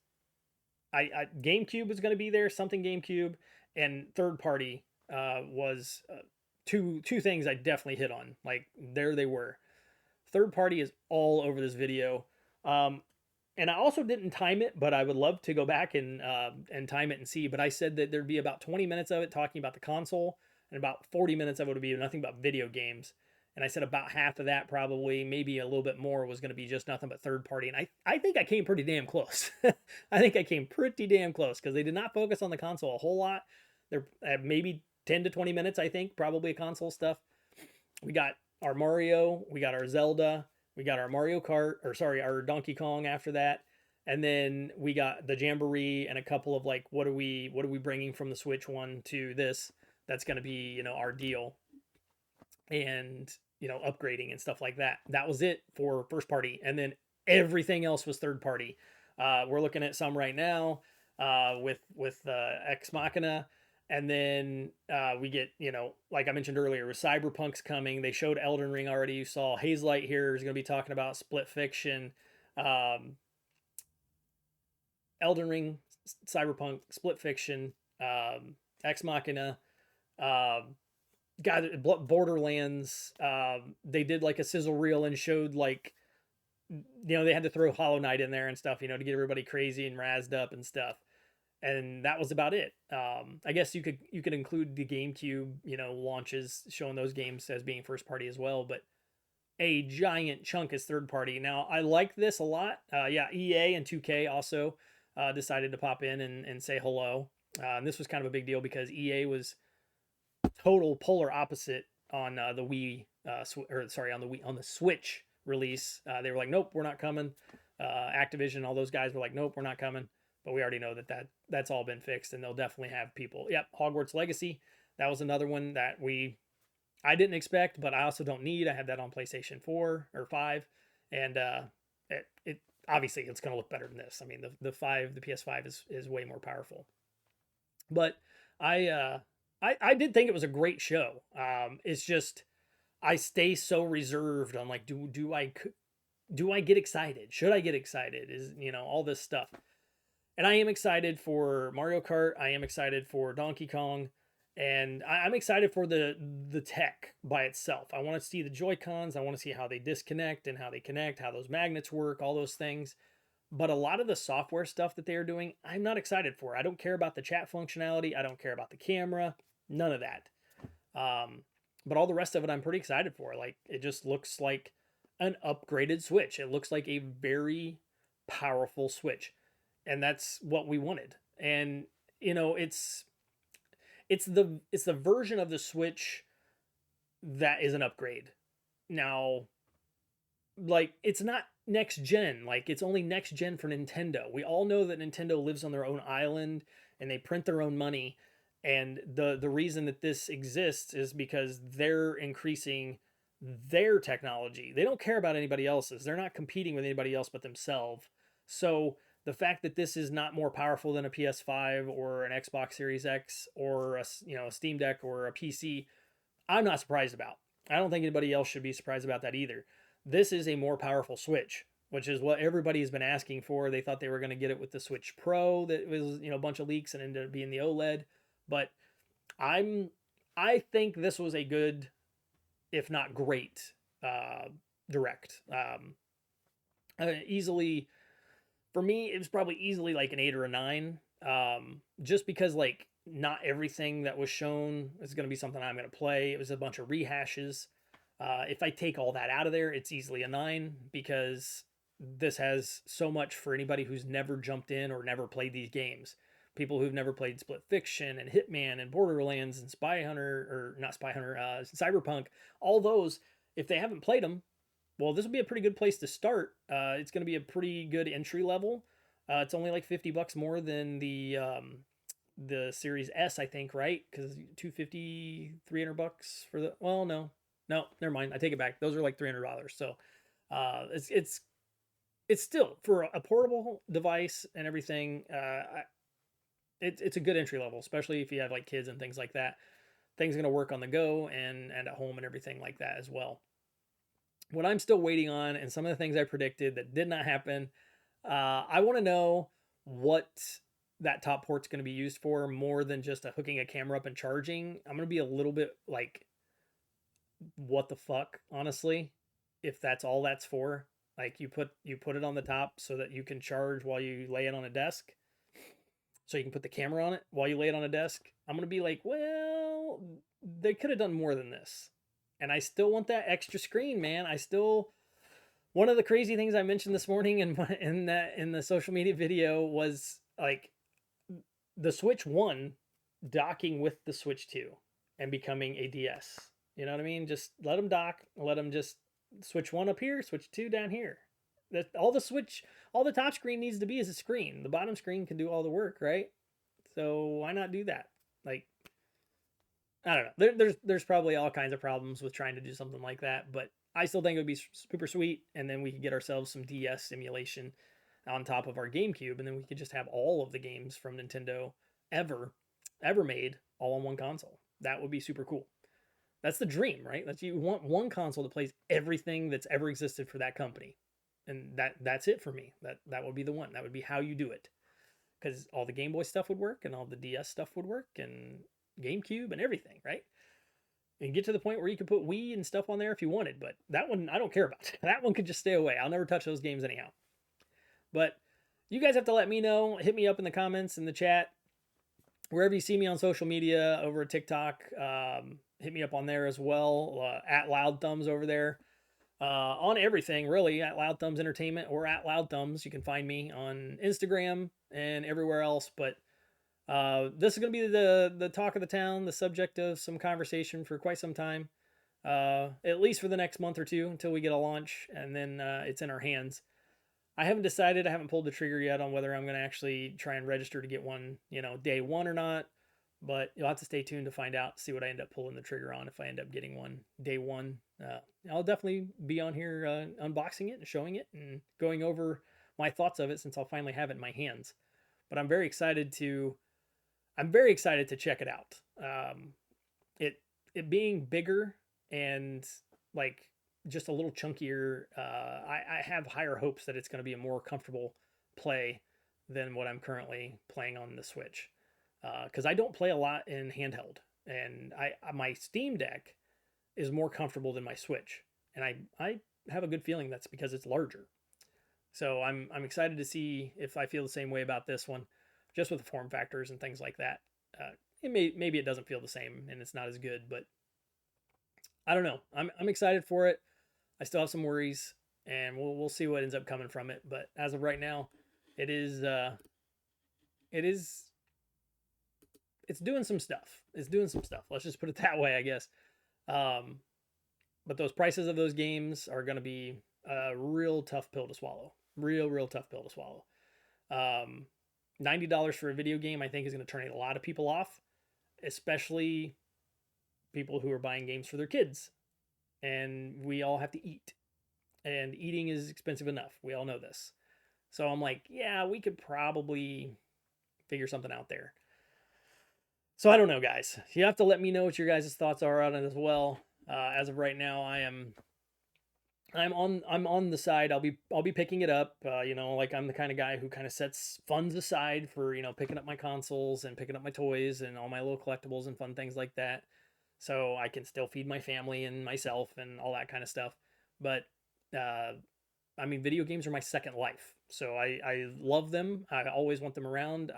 GameCube was going to be there, something GameCube, and third party was two things I definitely hit on. Like, there they were. Third party is all over this video. And I also didn't time it, but I would love to go back and time it and see. But I said that there'd be about 20 minutes of it talking about the console, and about 40 minutes of it would be nothing but video games. And I said about half of that, probably maybe a little bit more, was going to be just nothing but third party. And I think I came pretty damn close. I think I came pretty damn close, because they did not focus on the console a whole lot. They're maybe 10 to 20 minutes, I think, probably console stuff. We got our Mario, we got our Zelda, we got our Mario Kart, or sorry, our Donkey Kong after that. And then we got the Jamboree and a couple of like, what are we bringing from the Switch one to this? That's going to be, our deal. And, upgrading and stuff like that. That was it for first party. And then everything else was third party. We're looking at some right now with Ex Machina. And then we get, like I mentioned earlier, with Cyberpunk's coming. They showed Elden Ring already. You saw Hazelight here is going to be talking about Split Fiction. Elden Ring, Cyberpunk, Split Fiction, Ex Machina, Borderlands. They did like a sizzle reel and showed like, they had to throw Hollow Knight in there and stuff, to get everybody crazy and razzed up and stuff. And that was about it. I guess you could include the GameCube, launches, showing those games as being first party as well, but a giant chunk is third party. Now, I like this a lot. EA and 2K also decided to pop in and say hello. And this was kind of a big deal, because EA was total polar opposite on the Wii, on the Switch release. They were like, nope, we're not coming. Activision, all those guys were like, nope, we're not coming. But we already know that's all been fixed, and they'll definitely have people. Yep, Hogwarts Legacy. That was another one that I didn't expect, but I also don't need. I had that on PlayStation 4 or 5, and obviously it's going to look better than this. I mean, the PS5 is way more powerful. But I uh I did think it was a great show. It's just I stay so reserved on like do I get excited? Should I get excited? Is all this stuff. And I am excited for Mario Kart. I am excited for Donkey Kong, and I'm excited for the tech by itself. I want to see the Joy Cons. I want to see how they disconnect and how they connect, how those magnets work, all those things. But a lot of the software stuff that they are doing, I'm not excited for. I don't care about the chat functionality. I don't care about the camera. None of that. But all the rest of it, I'm pretty excited for. Like it just looks like an upgraded Switch. It looks like a very powerful Switch, and that's what we wanted. And it's the version of the Switch that is an upgrade. Now, like it's not next gen. Like it's only next gen for Nintendo. We all know that Nintendo lives on their own island and they print their own money. And the reason that this exists is because they're increasing their technology. They don't care about anybody else's. They're not competing with anybody else but themselves. So the fact that this is not more powerful than a PS5 or an Xbox Series X or a Steam Deck or a PC, I'm not surprised about. I don't think anybody else should be surprised about that either. This is a more powerful Switch, which is what everybody has been asking for. They thought they were going to get it with the Switch Pro that was, a bunch of leaks and ended up being the OLED. But I think this was a good, if not great, direct. Easily, for me, it was probably easily like an 8 or a 9. Just because like not everything that was shown is going to be something I'm going to play. It was a bunch of rehashes. If I take all that out of there, it's easily a 9 because this has so much for anybody who's never jumped in or never played these games. People who've never played Split Fiction and Hitman and Borderlands and Spy Hunter, or not Spy Hunter, Cyberpunk, all those, if they haven't played them, well, this would be a pretty good place to start. It's going to be a pretty good entry level. It's only like $50 more than the Series S, I think, right? Because 250, $300 for the. Well, no, never mind. I take it back. Those are like $300. So, it's still for a portable device and everything. It's a good entry level, especially if you have like kids and things like that. Things are going to work on the go and at home and everything like that as well. What I'm still waiting on, and some of the things I predicted that did not happen, I want to know what that top port's going to be used for more than just hooking a camera up and charging. I'm going to be a little bit like, what the fuck, honestly, if that's all that's for. Like you put it on the top so that you can charge while you lay it on a desk, so you can put the camera on it while you lay it on a desk. I'm going to be like, well, they could have done more than this. And I still want that extra screen, man. One of the crazy things I mentioned this morning in the social media video was like the Switch 1 docking with the Switch 2 and becoming a DS. You know what I mean? Just let them dock, let them just Switch 1 up here, Switch 2 down here. All the top screen needs to be is a screen. The bottom screen can do all the work, right? So why not do that? Like, I don't know. There's probably all kinds of problems with trying to do something like that, but I still think it would be super sweet, and then we could get ourselves some DS simulation on top of our GameCube, and then we could just have all of the games from Nintendo ever made all on one console. That would be super cool. That's the dream, right? That you want one console that plays everything that's ever existed for that company. And that's it for me. That would be the one. That would be how you do it. Because all the Game Boy stuff would work and all the DS stuff would work and GameCube and everything, right? And get to the point where you could put Wii and stuff on there if you wanted, but that one I don't care about. That one could just stay away. I'll never touch those games anyhow. But you guys have to let me know. Hit me up in the comments, in the chat, wherever you see me on social media, over at TikTok. Hit me up on there as well, at Loud Thumbs over there. On everything, really, at Loud Thumbs Entertainment or at Loud Thumbs. You can find me on Instagram and everywhere else. But this is going to be the talk of the town, the subject of some conversation for quite some time, at least for the next month or two until we get a launch, and then it's in our hands. I haven't decided. I haven't pulled the trigger yet on whether I'm going to actually try and register to get one, day one or not. But you'll have to stay tuned to find out, see what I end up pulling the trigger on if I end up getting one day one. I'll definitely be on here unboxing it and showing it and going over my thoughts of it since I'll finally have it in my hands. But I'm very excited to check it out. It it being bigger and like just a little chunkier, I have higher hopes that it's going to be a more comfortable play than what I'm currently playing on the Switch. Because I don't play a lot in handheld, and my Steam Deck is more comfortable than my Switch, and I have a good feeling that's because it's larger. So I'm excited to see if I feel the same way about this one, just with the form factors and things like that. Maybe it doesn't feel the same and it's not as good, but I don't know. I'm excited for it. I still have some worries, and we'll see what ends up coming from it. But as of right now, it is it is it's doing some stuff. It's doing some stuff. Let's just put it that way, I guess. Um, but those prices of those games are going to be a real tough pill to swallow. Real tough pill to swallow. Um, $90 for a video game, I think, is going to turn a lot of people off, especially people who are buying games for their kids. And we all have to eat, and eating is expensive enough. We all know this. So I'm like, yeah, we could probably figure something out there. So I don't know, guys. You have to let me know what your guys' thoughts are on it as well. As of right now, I'm on the side. I'll be picking it up. Like I'm the kind of guy who kind of sets funds aside for picking up my consoles and picking up my toys and all my little collectibles and fun things like that, so I can still feed my family and myself and all that kind of stuff. But uh, I mean, video games are my second life, so I love them. I always want them around.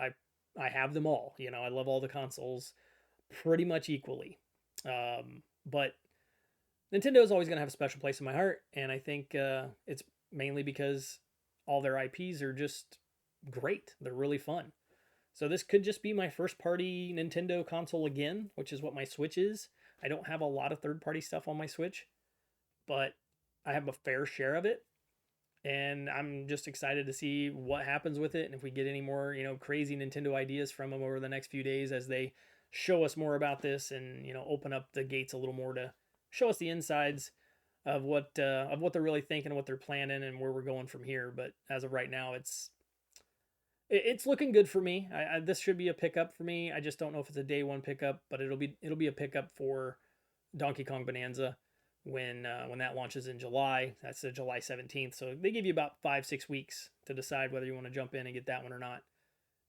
I have them all. I love all the consoles pretty much equally. But Nintendo is always going to have a special place in my heart, and I think it's mainly because all their IPs are just great. They're really fun. So this could just be my first party Nintendo console again, which is what my Switch is. I don't have a lot of third party stuff on my Switch, but I have a fair share of it, and I'm just excited to see what happens with it and if we get any more, crazy Nintendo ideas from them over the next few days as they show us more about this and, open up the gates a little more to show us the insides of what they're really thinking, what they're planning, and where we're going from here. But as of right now, it's looking good for me. This should be a pickup for me. I just don't know if it's a day one pickup, but it'll be a pickup for Donkey Kong Bonanza when that launches in July. That's July 17th. So they give you about 5-6 weeks to decide whether you want to jump in and get that one or not.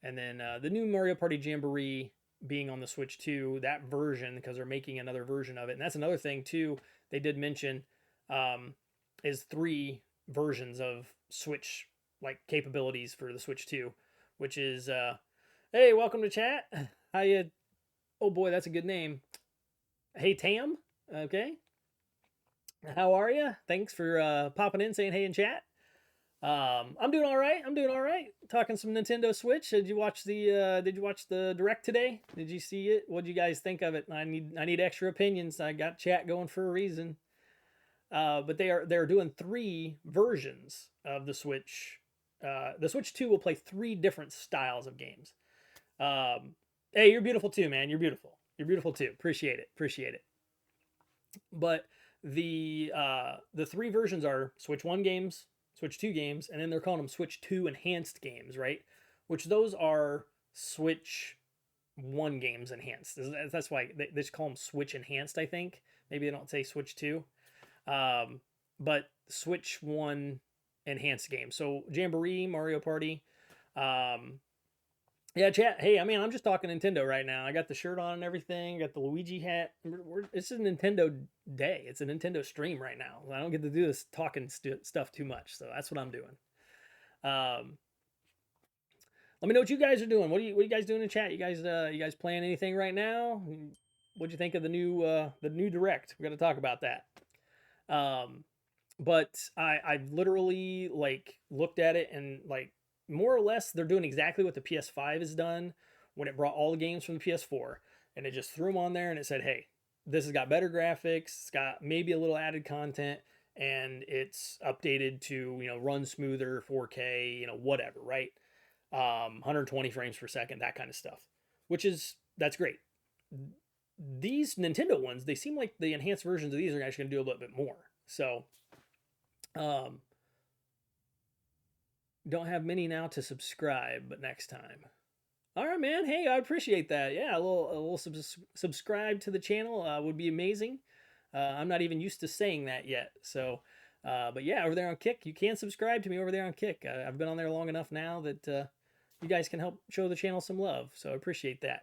And then the new Mario Party Jamboree being on the Switch 2, that version, because they're making another version of it. And that's another thing too. They did mention is 3 versions of Switch like capabilities for the Switch 2, which is hey, welcome to chat. How you? Oh boy, that's a good name. Hey Tam. Okay. How are you? Thanks for popping in, saying hey in chat. I'm doing all right. I'm doing all right. Talking some Nintendo Switch. Did you watch the direct today? Did you see it? What do you guys think of it? I need extra opinions. I got chat going for a reason. But they're doing 3 versions of the Switch. The Switch 2 will play 3 different styles of games. Hey, you're beautiful too, man. You're beautiful. You're beautiful too. Appreciate it. Appreciate it. But the 3 versions are Switch 1 games, Switch 2 games, and then they're calling them Switch 2 enhanced games, right? Which those are Switch 1 games enhanced. That's why they just call them Switch enhanced, I think. Maybe they don't say Switch 2. But Switch 1 enhanced games. So Jamboree, Mario Party. Yeah, chat. Hey, I mean, I'm just talking Nintendo right now. I got the shirt on and everything. Got the Luigi hat. This is a Nintendo day. It's a Nintendo stream right now. I don't get to do this talking stuff too much, so that's what I'm doing. Um, Let me know what you guys are doing. What are you guys doing in chat? You guys playing anything right now? What'd you think of the new direct? We got to talk about that. But I've literally like looked at it and like more or less they're doing exactly what the PS5 has done when it brought all the games from the PS4, and it just threw them on there and it said, hey, this has got better graphics, it's got maybe a little added content, and it's updated to run smoother, 4K, whatever, right? 120 frames per second, that kind of stuff, that's great. These Nintendo ones, they seem like the enhanced versions of these are actually going to do a little bit more. So Don't have many now to subscribe, but next time. All right, man. Hey, I appreciate that. Yeah, a little subscribe to the channel would be amazing. I'm not even used to saying that yet. So, but yeah, over there on Kick, you can subscribe to me over there on Kick. I've been on there long enough now that you guys can help show the channel some love. So I appreciate that.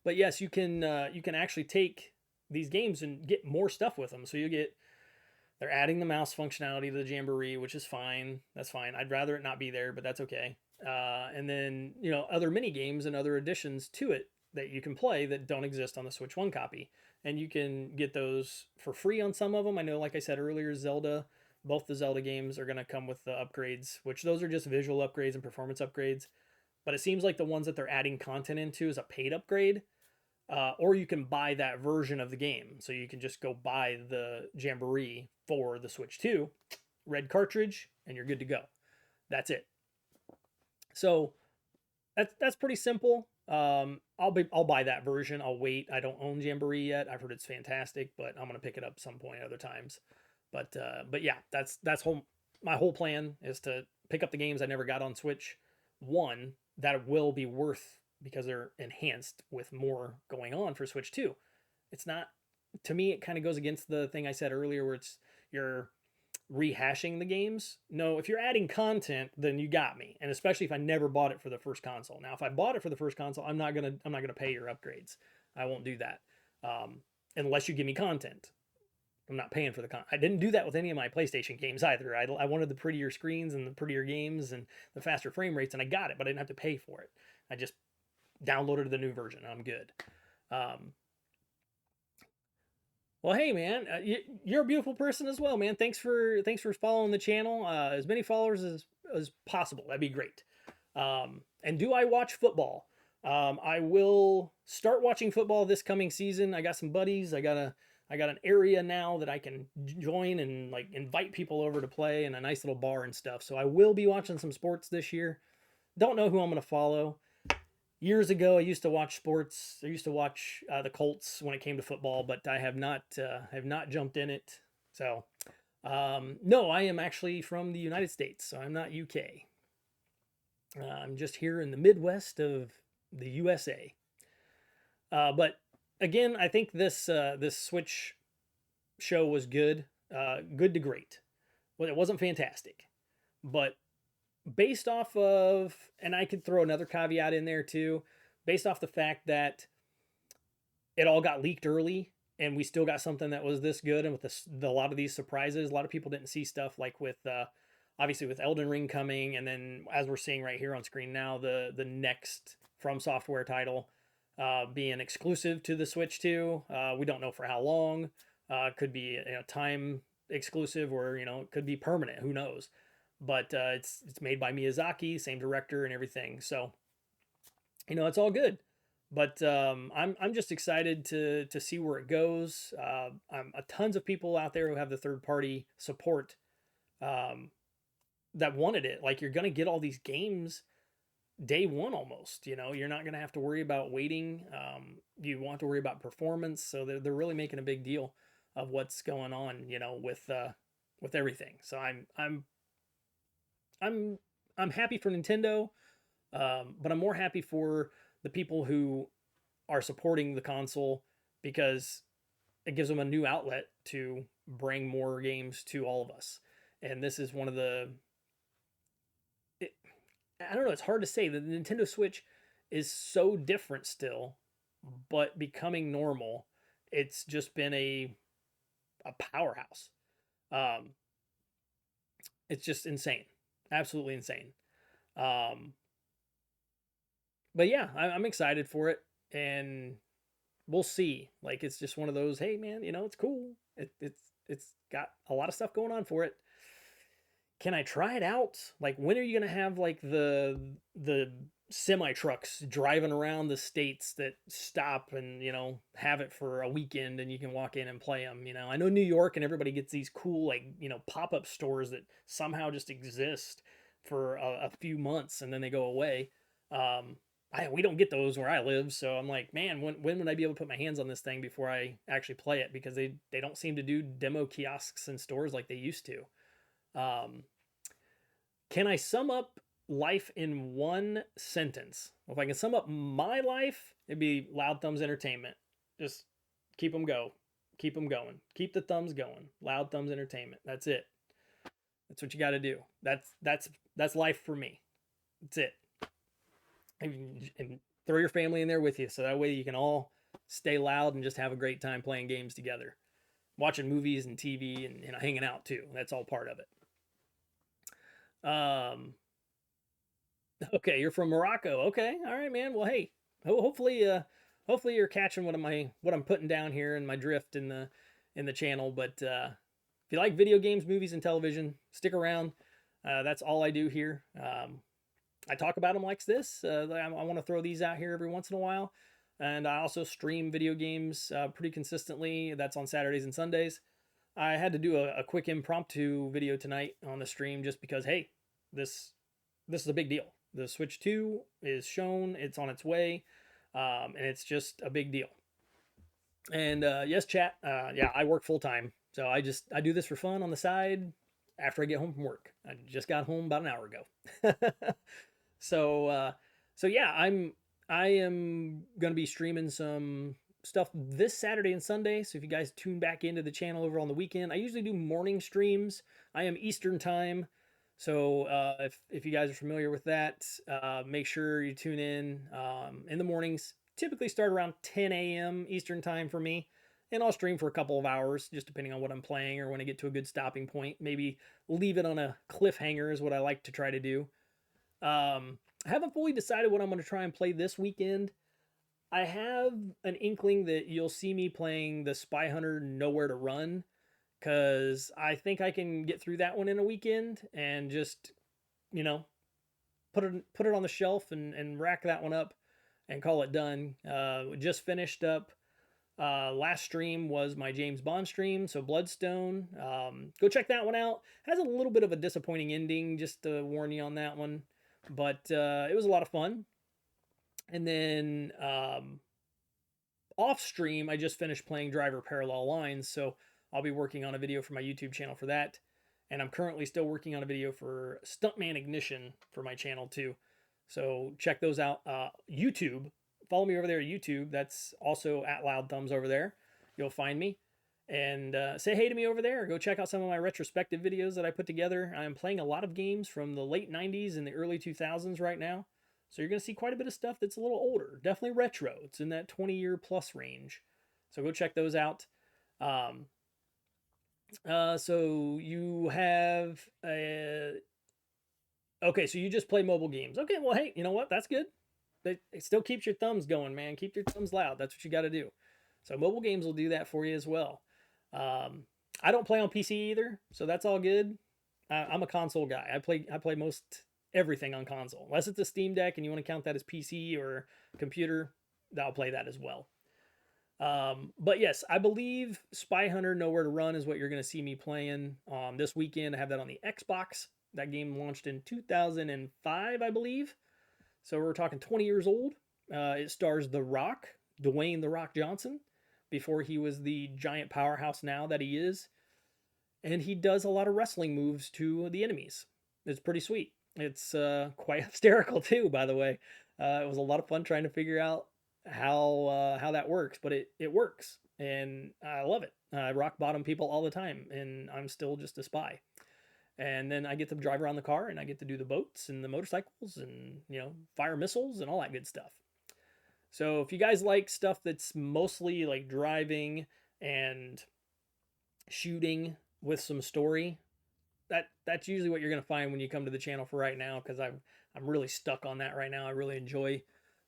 But yes, you can actually take these games and get more stuff with them. So you get they're adding the mouse functionality to the Jamboree, which is fine. That's fine. I'd rather it not be there, but that's okay. And then other mini games and other additions to it that you can play that don't exist on the Switch One copy, and you can get those for free on some of them. I know, like I said earlier, Zelda. Both the Zelda games are going to come with the upgrades, which those are just visual upgrades and performance upgrades. But it seems like the ones that they're adding content into is a paid upgrade, or you can buy that version of the game. So you can just go buy the Jamboree for the Switch 2, red cartridge, and you're good to go. That's it. So that's pretty simple. I'll buy that version. I'll wait. I don't own Jamboree yet. I've heard it's fantastic, but I'm gonna pick it up some point other times. But yeah, that's my whole plan is to pick up the games I never got on Switch One that will be worth because they're enhanced with more going on for Switch 2. It's not, to me, it kind of goes against the thing I said earlier where you're rehashing the games. No, if you're adding content, then you got me. And especially if I never bought it for the first console. Now, if I bought it for the first console, I'm not gonna pay your upgrades. I won't do that unless you give me content. I'm not paying for the I didn't do that with any of my PlayStation games either. I wanted the prettier screens and the prettier games and the faster frame rates, and I got it, but I didn't have to pay for it. I just downloaded the new version. I'm good. Um, well, hey man, you're a beautiful person as well, man. Thanks for following the channel. As many followers as possible. That'd be great. And do I watch football? I will start watching football this coming season. I got some buddies. I got an area now that I can join and like invite people over to play in a nice little bar and stuff. So I will be watching some sports this year. Don't know who I'm going to follow. Years ago, I used to watch sports. I used to watch the Colts when it came to football, but I have not jumped in it. So no, I am actually from the United States, so I'm not UK. I'm just here in the Midwest of the USA. But again, I think this Switch show was good, good to great. Well, it wasn't fantastic, but based off of, and I could throw another caveat in there too, based off the fact that it all got leaked early and we still got something that was this good, and with a lot of these surprises, a lot of people didn't see stuff like with obviously with Elden Ring coming, and then as we're seeing right here on screen now, the next From Software title being exclusive to the Switch 2. We don't know for how long. Could be time exclusive, or it could be permanent. Who knows? But it's made by Miyazaki, same director and everything. So it's all good. But I'm just excited to see where it goes. Tons of people out there who have the third party support um, that wanted it. Like, you're gonna get all these games day one almost. You're not gonna have to worry about waiting. You want to worry about performance. So they're really making a big deal of what's going on. With everything. So I'm happy for Nintendo, but I'm more happy for the people who are supporting the console, because it gives them a new outlet to bring more games to all of us. And this is one of I don't know, it's hard to say. The Nintendo Switch is so different still, but becoming normal. It's just been a powerhouse. Um, it's just insane, absolutely insane. Um, but yeah, I'm excited for it, and we'll see. Like, it's just one of those. Hey, man, it's cool. It's got a lot of stuff going on for it. Can I try it out? Like, when are you gonna have like the semi trucks driving around the states that stop and have it for a weekend, and you can walk in and play them? I know New York and everybody gets these cool like pop up stores that somehow just exist for a few months and then they go away. We don't get those where I live, so I'm like, man, when would I be able to put my hands on this thing before I actually play it? Because they don't seem to do demo kiosks in stores like they used to. Um, Can I sum up life in one sentence? If I can sum up my life, it'd be Loud Thumbs Entertainment. Just keep them go. Keep them going. Keep the thumbs going. Loud Thumbs Entertainment. That's it. That's what you got to do. That's life for me. That's it. And throw your family in there with you, so that way you can all stay loud and just have a great time playing games together, watching movies and TV and hanging out too. That's all part of it. Okay, you're from Morocco. Okay, all right, man. Well, hey, hopefully you're catching what I'm putting down here in my drift in the channel. But if you like video games, movies, and television, stick around. That's all I do here. I talk about them like this. I want to throw these out here every once in a while. And I also stream video games pretty consistently. That's on Saturdays and Sundays. I had to do a quick impromptu video tonight on the stream just because, hey, this is a big deal. The Switch 2 is shown, it's on its way, and it's just a big deal. And yes, chat, yeah, I work full time. So I do this for fun on the side after I get home from work. I just got home about an hour ago. So so yeah, I am gonna be streaming some stuff this Saturday and Sunday. So if you guys tune back into the channel over on the weekend, I usually do morning streams. I am Eastern time. So if you guys are familiar with that, make sure you tune in the mornings. Typically start around 10 a.m. Eastern time for me. And I'll stream for a couple of hours, just depending on what I'm playing or when I get to a good stopping point. Maybe leave it on a cliffhanger is what I like to try to do. I haven't fully decided what I'm going to try and play this weekend. I have an inkling that you'll see me playing the Spy Hunter Nowhere to Run, because I think I can get through that one in a weekend and just, you know, put it on the shelf and rack that one up and call it done. Just finished up. Last stream was my James Bond stream, so Bloodstone. Go check that one out. Has a little bit of a disappointing ending, just to warn you on that one, but it was a lot of fun. And then off stream, I just finished playing Driver Parallel Lines, so I'll be working on a video for my YouTube channel for that. And I'm currently still working on a video for Stuntman Ignition for my channel too. So check those out. YouTube, follow me over there at YouTube. That's also at Loud Thumbs over there. You'll find me. And say hey to me over there. Go check out some of my retrospective videos that I put together. I'm playing a lot of games from the late 90s and the early 2000s right now. So you're going to see quite a bit of stuff that's a little older. Definitely retro. It's in that 20-year plus range. So go check those out. So you have okay, so you just play mobile games. Okay, well, hey, you know what? That's good. It still keeps your thumbs going, man. Keep your thumbs loud. That's what you got to do. So mobile games will do that for you as well. I don't play on PC either, so that's all good. I'm a console guy. I play most everything on console, unless it's a Steam Deck and you want to count that as PC or computer. I'll play that as well. But yes, I believe Spy Hunter Nowhere to Run is what you're going to see me playing this weekend. I have that on the Xbox. That game launched in 2005, I believe. So we're talking 20 years old. It stars The Rock, Dwayne The Rock Johnson, before he was the giant powerhouse now that he is. And he does a lot of wrestling moves to the enemies. It's pretty sweet. It's quite hysterical too, by the way. It was a lot of fun trying to figure out how that works, but it works, and I love it. I rock bottom people all the time, and I'm still just a spy. And then I get to drive around the car, and I get to do the boats and the motorcycles, and fire missiles and all that good stuff. So if you guys like stuff that's mostly like driving and shooting with some story, that's usually what you're gonna find when you come to the channel for right now, because I'm really stuck on that right now. I really enjoy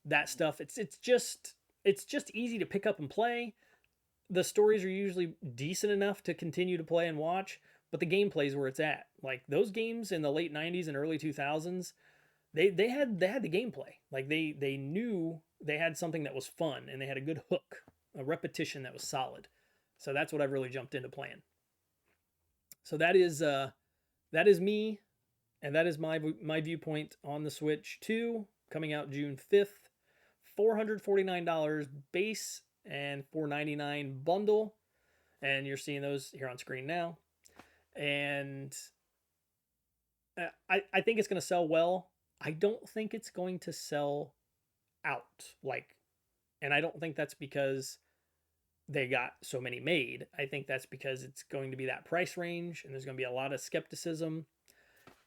that stuff. It's just easy to pick up and play. The stories are usually decent enough to continue to play and watch, but the gameplay is where it's at. Like those games in the late 90s and early 2000s, they had the gameplay. Like they knew they had something that was fun, and they had a good hook, a repetition that was solid. So that's what I've really jumped into playing. So that is me, and that is my viewpoint on the Switch 2, coming out June 5th. $449 base and $499 bundle, and you're seeing those here on screen now. And I think it's going to sell well. I don't think it's going to sell out. Like, and I don't think that's because they got so many made. I think that's because it's going to be that price range and there's going to be a lot of skepticism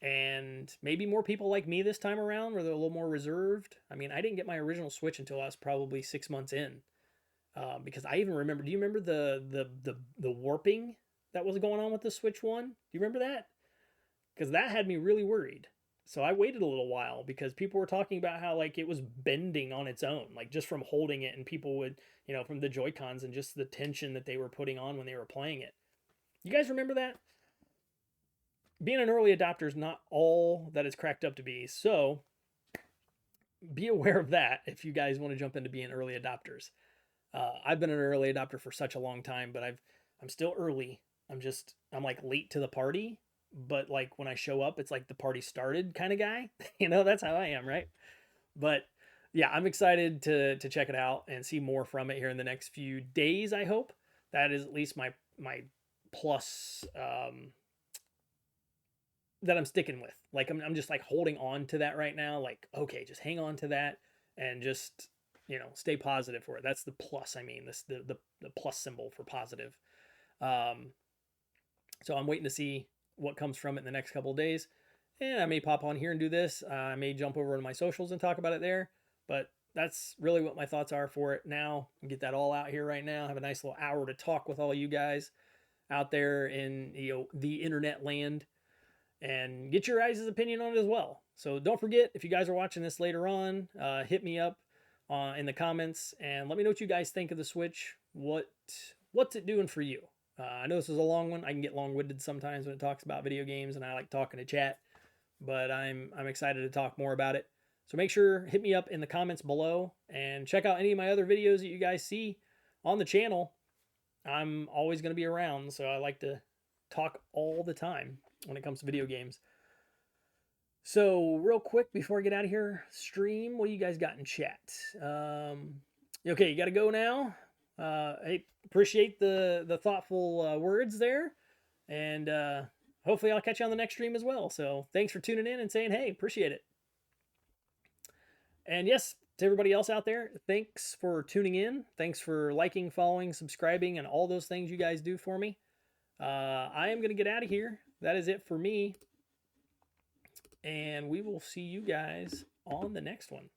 and maybe more people like me this time around where they're a little more reserved. I mean, I didn't get my original Switch until I was probably 6 months in, because I even remember. Do you remember the warping that was going on with the Switch One? Do you remember that? Because that had me really worried. So I waited a little while because people were talking about how like it was bending on its own, like just from holding it, and people would, from the Joy Cons and just the tension that they were putting on when they were playing it. You guys remember that? Being an early adopter is not all that it's cracked up to be. So be aware of that if you guys want to jump into being early adopters. I've been an early adopter for such a long time, but I'm still early. I'm like late to the party, but like when I show up, it's like the party started kind of guy. That's how I am, right? But yeah, I'm excited to check it out and see more from it here in the next few days. I hope that is at least my plus, that I'm sticking with. Like I'm just like holding on to that right now. Like, okay, just hang on to that and just, stay positive for it. That's the plus. I mean, this the plus symbol for positive. Um, so I'm waiting to see what comes from it in the next couple of days. And I may pop on here and do this. I may jump over to my socials and talk about it there. But that's really what my thoughts are for it now. Get that all out here right now. Have a nice little hour to talk with all you guys out there in the internet land and get your guys' opinion on it as well. So don't forget, if you guys are watching this later on, hit me up in the comments and let me know what you guys think of the Switch. What's it doing for you? I know this is a long one. I can get long-winded sometimes when it talks about video games, and I like talking to chat, but I'm excited to talk more about it. So make sure hit me up in the comments below and check out any of my other videos that you guys see on the channel. I'm always going to be around, so I like to talk all the time when it comes to video games. So real quick before I get out of here, stream, what do you guys got in chat? Okay, you got to go now. I appreciate the thoughtful words there, and hopefully I'll catch you on the next stream as well. So thanks for tuning in and saying hey, appreciate it. And yes, to everybody else out there, thanks for tuning in. Thanks for liking, following, subscribing, and all those things you guys do for me. I am going to get out of here. That is it for me. And we will see you guys on the next one.